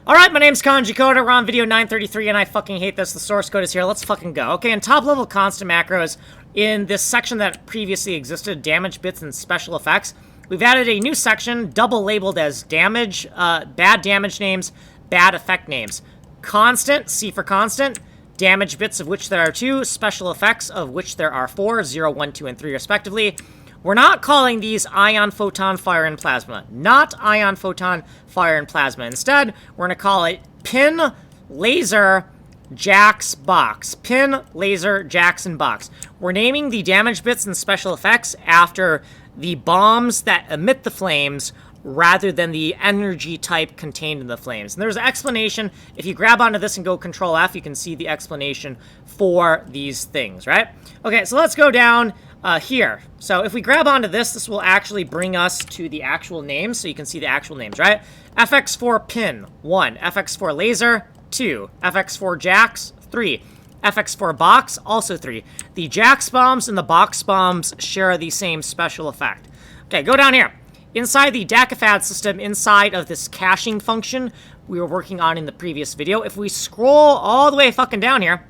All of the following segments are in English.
Alright, my name's Kanji Koda, we're on video 933, and I fucking hate this. The source code is here, let's fucking go. Okay, in top-level constant macros, in this section that previously existed, damage bits and special effects, we've added a new section, double-labeled as damage, bad damage names, bad effect names. Constant, C for constant, damage bits of which there are 2, special effects of which there are 4, 0, 1, 2, and 3 respectively. We're not calling these ion, photon, fire, and plasma. Not ion, photon, fire, and plasma. Instead, we're going to call it pin, laser, jacks, box. Pin, laser, jacks, and box. We're naming the damage bits and special effects after the bombs that emit the flames rather than the energy type contained in the flames. And there's an explanation. If you grab onto this and go Control F, you can see the explanation for these things, right? Okay, so let's go down here. So if we grab onto this, this will actually bring us to the actual names, so you can see the actual names, right? FX4 pin, 1. FX4 laser, 2. FX4 jacks, 3. FX4 box, also 3. The jacks bombs and the box bombs share the same special effect. Okay, go down here. Inside the DACFAD system, inside of this caching function we were working on in the previous video, if we scroll all the way fucking down here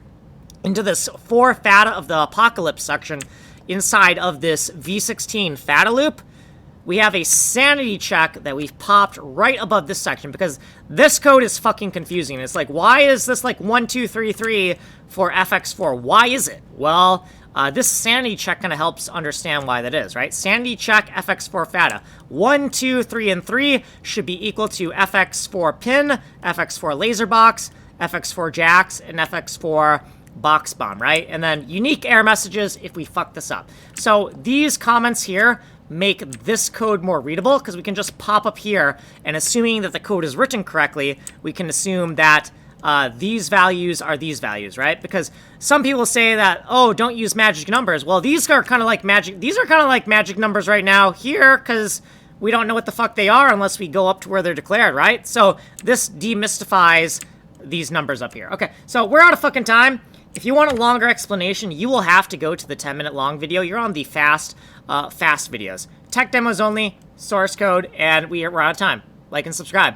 into this 4 FATA of the apocalypse section, inside of this V16 FATA loop, we have a sanity check that we've popped right above this section because this code is fucking confusing. It's like, why is this like 1, 2, 3, 3 for FX4? Why is it? Well, this sanity check kind of helps understand why that is, right? Sanity check FX4 FATA. 1, 2, 3, and 3 should be equal to FX4 pin, FX4 laser box, FX4 jacks, and FX4 box bomb, right? And then unique error messages if we fuck this up. So these comments here make this code more readable because we can just pop up here and assuming that the code is written correctly, we can assume that these values are these values, right? Because some people say that, oh, don't use magic numbers. Well, these are kind of like magic. These are kind of like magic numbers right now here because we don't know what the fuck they are unless we go up to where they're declared, right? So this demystifies these numbers up here. Okay, so we're out of fucking time. If you want a longer explanation, you will have to go to the 10-minute long video. You're on the fast videos. Tech demos only, source code, and we're out of time. Like and subscribe.